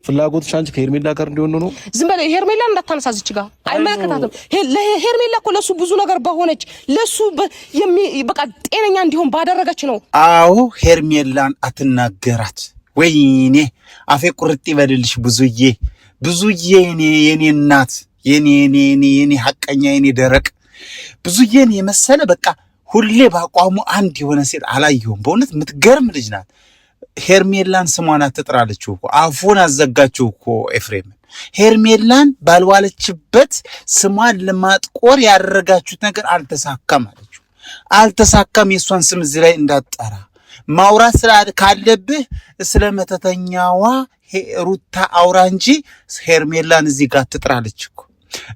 ፍላጎትሽ አንቺ ከሄርሜላ ጋር እንዲሆን ነው? ዝም በለ ሄርሜላ እንዳታነሳዝች ጋር አይመለከታትም። ሄርሜላ እኮ ለሱ ብዙ ነገር በሆነች ለሱ በቃ ጤነኛ እንዲሆን ባደረገች ነው። አዎ ሄርሜላን አትናገራት። ወይኔ አፌ ቁርጥ ይበልልሽ ብዙዬ የኔ እናት የኔ ሐቀኛ የኔ ደረቅ ብዙዬን የመሰለ በቃ ሁሌ ባቋሙ አንድ የሆነ ሴት አላየሁም። በእውነት የምትገርም ልጅ ናት። ሄርሜላን ስሟን አትጥራለችው እኮ አፉን አዘጋችው እኮ ኤፍሬምን። ሄርሜላን ባልዋለችበት ስሟን ለማጥቆር ያደረጋችሁት ነገር አልተሳካም አለችው። አልተሳካም። የሷን ስም እዚህ ላይ እንዳትጠራ ማውራት ካለብህ ስለ መተተኛዋ ሩታ አውራ እንጂ ሄርሜላን እዚህ ጋር ትጥራለች እኮ።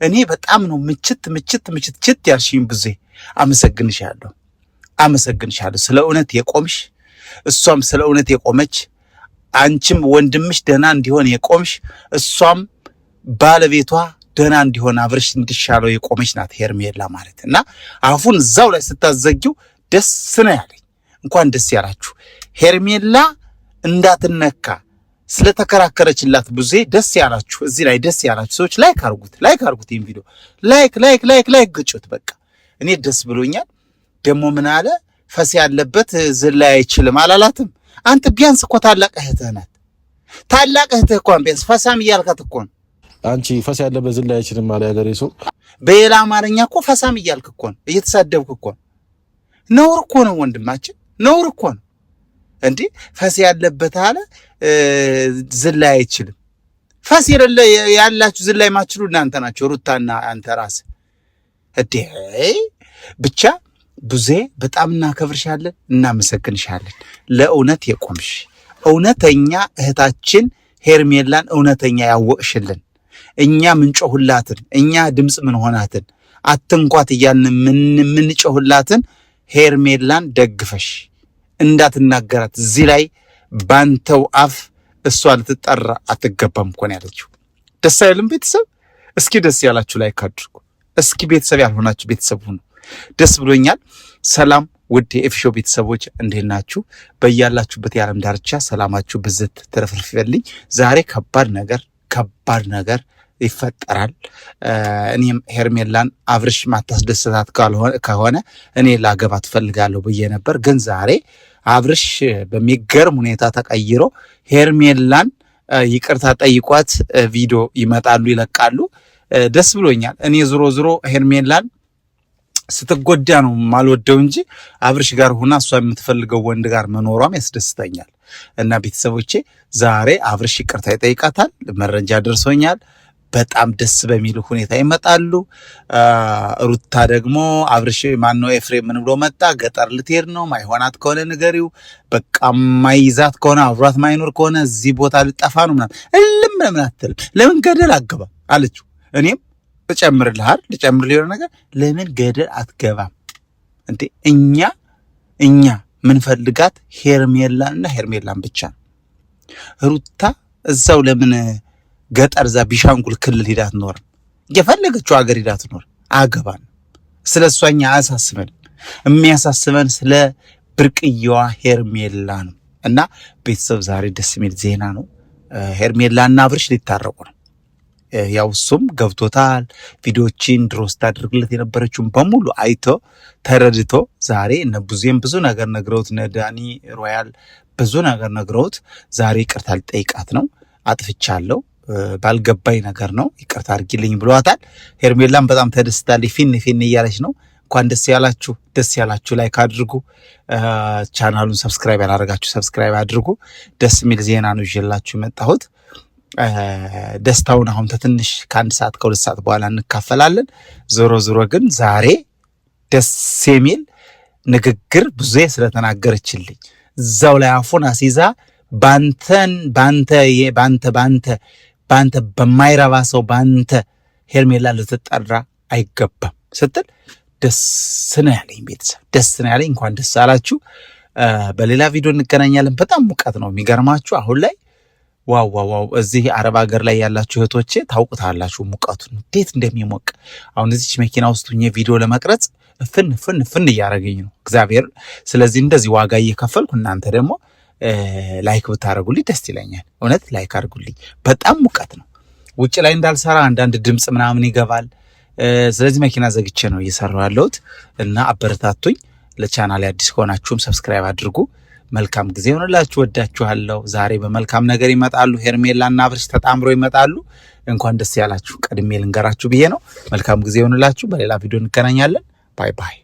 እኔ በጣም ነው ምችት ያልሽኝ ብዙ አመሰግንሻለሁ። ስለ እውነት የቆምሽ እሷም ስለ እውነት የቆመች አንቺም ወንድምሽ ደህና እንዲሆን የቆምሽ እሷም ባለቤቷ ደህና እንዲሆን አብረሽ እንድሻለው የቆመች ናት ሄርሜላ ማለት እና አፉን እዛው ላይ ስታዘጊው ደስ ነው ያለኝ። እንኳን ደስ ያላችሁ። ሄርሜላ እንዳትነካ ስለተከራከረችላት ብዙ ደስ ያላችሁ። እዚህ ላይ ደስ ያላችሁ ሰዎች ላይክ አርጉት ይሄን ቪዲዮ ላይክ ግጩት። በቃ እኔ ደስ ብሎኛል። ደግሞ ምን አለ ፈስ ያለበት ዝላይ አይችልም አላላትም? አንተ ቢያንስ እኮ ታላቅ እህትህ ናት። ታላቅ እህትህ እኮ ቢያንስ ፈሳም እያልካት እኮ ነው። አንቺ ፈስ ያለበት ዝላይ አይችልም ማለት ያገሬ ሰው በሌላ አማርኛ እኮ ፈሳም እያልክ እኮ ነው፣ እየተሳደብክ እኮ ነው። ነውር እኮ ነው ወንድማችን፣ ነውር እኮ ነው እንዴ! ፈስ ያለበት አለ ዝላይ አይችልም። ፈስ ያላችሁ ዝላይ ማችሉ እናንተ ናችሁ፣ ሩታና አንተ ራስህ እዴ። ብቻ ብዙ በጣም እናከብርሻለን፣ እናመሰግንሻለን። ለእውነት የቆምሽ እውነተኛ እህታችን ሄርሜላን እውነተኛ ያወቅሽልን፣ እኛ ምንጮህላትን፣ እኛ ድምጽ ምን ሆናትን አትንኳት እያልን ምንጮህላትን ሄርሜላን ደግፈሽ እንዳትናገራት እዚህ ላይ ባንተው አፍ እሷ ልትጠራ አትገባም እኮ ነው ያለችው። ደስ አይልም? ቤተሰብ እስኪ ደስ ያላችሁ ላይክ አድርጉ። እስኪ ቤተሰብ ያልሆናችሁ ቤተሰብ ሁኑ። ደስ ብሎኛል። ሰላም ውድ የኤፍሾ ቤተሰቦች እንዴት ናችሁ? በያላችሁበት የዓለም ዳርቻ ሰላማችሁ ብዝት ትረፍርፍ ይበልኝ። ዛሬ ከባድ ነገር ይፈጠራል። እኔም ሄርሜላን አብርሽ ማታስደስታት ከሆነ እኔ ላገባት ፈልጋለሁ ብዬ ነበር። ግን ዛሬ አብርሽ በሚገርም ሁኔታ ተቀይሮ ሄርሜላን ይቅርታ ጠይቋት ቪዲዮ ይለቃሉ። ደስ ብሎኛል። እኔ ዞሮ ሄርሜላን ስትጎዳ ነው ማልወደው እንጂ አብርሽ ጋር ሆና እሷ የምትፈልገው ወንድ ጋር መኖሯም ያስደስተኛል። እና ቤተሰቦቼ ዛሬ አብርሽ ይቅርታ ይጠይቃታል። መረጃ ደርሶኛል። በጣም ደስ በሚል ሁኔታ ይመጣሉ። ሩታ ደግሞ አብርሽ ማነው ኤፍሬም ምን ብሎ መጣ? ገጠር ልትሄድ ነው፣ ማይሆናት ከሆነ ንገሪው፣ በቃ ማይዛት ከሆነ አብሯት ማይኖር ከሆነ እዚህ ቦታ ልጠፋ ነው ምናምን እልም ለምን አትልም? ለምን ገደል አትገባ አለችው። እኔም ልጨምርልህ የሆነ ነገር ለምን ገደል አትገባም እንዴ? እኛ ምን ፈልጋት ሄርሜላንና ሄርሜላን ብቻ ነው። ሩታ እዛው ለምን ገጠር ዛ ቢሻንጉል ክልል ሂዳት ኖር የፈለገችው ሀገር ሂዳት ኖር አገባን። ስለሷኛ አያሳስበን። የሚያሳስበን ስለ ብርቅየዋ ሄርሜላ ነው። እና ቤተሰብ ዛሬ ደስ የሚል ዜና ነው። ሄርሜላና አብርሽ ሊታረቁ ነው። ያው እሱም ገብቶታል። ቪዲዮችን ድሮ ስታደርግለት የነበረችውን በሙሉ አይቶ ተረድቶ ዛሬ እነ ብዙም ብዙ ነገር ነግረውት እነ ዳኒ ሮያል ብዙ ነገር ነግረውት ዛሬ ይቅርታ ሊጠይቃት ነው። አጥፍቻለሁ ባልገባኝ ነገር ነው ይቅርታ አድርጊልኝ ብሏታል። ሄርሜላም በጣም ተደስታለች። ፊን እያለች ነው። እንኳን ደስ ያላችሁ ላይክ አድርጉ። ቻናሉን ሰብስክራይብ ያላደረጋችሁ ሰብስክራይብ አድርጉ። ደስ የሚል ዜና ነው ይዤላችሁ የመጣሁት። ደስታውን አሁን ትንሽ ከ1 ሰዓት ከ2 ሰዓት በኋላ እንካፈላለን። ዞሮ ግን ዛሬ ደስ የሚል ንግግር ብዙ ስለተናገረችልኝ እዛው ላይ አፉን አሲዛ ባንተ በማይረባ ሰው ባንተ ሄርሜላ ልትጠራ አይገባም ስትል ደስ ነው ያለኝ። ቤተሰብ ደስ ነው ያለኝ። እንኳን ደስ አላችሁ። በሌላ ቪዲዮ እንገናኛለን። በጣም ሙቀት ነው የሚገርማችሁ አሁን ላይ። ዋው እዚህ አረብ ሀገር ላይ ያላችሁ እህቶቼ ታውቁታላችሁ ሙቀቱን እንዴት እንደሚሞቅ። አሁን እዚች መኪና ውስጥ ሆኜ ቪዲዮ ለመቅረጽ ፍን እያረገኝ ነው እግዚአብሔር። ስለዚህ እንደዚህ ዋጋ እየከፈልኩ እናንተ ደግሞ ላይክ ብታረጉልኝ ደስ ይለኛል። እውነት ላይክ አድርጉልኝ። በጣም ሙቀት ነው። ውጭ ላይ እንዳልሰራ አንዳንድ ድምጽ ምናምን ይገባል። ስለዚህ መኪና ዘግቼ ነው እየሰራሁ ያለሁት እና አበረታቱኝ። ለቻናሌ አዲስ ከሆናችሁም ሰብስክራይብ አድርጉ። መልካም ጊዜ ይሆንላችሁ። ወዳችኋለሁ። ዛሬ በመልካም ነገር ይመጣሉ። ሄርሜላና አብርሽ ተጣምሮ ይመጣሉ። እንኳን ደስ ያላችሁ ቀድሜ ልንገራችሁ ብዬ ነው። መልካም ጊዜ ይሆንላችሁ። በሌላ ቪዲዮ እንገናኛለን። ባይ ባይ።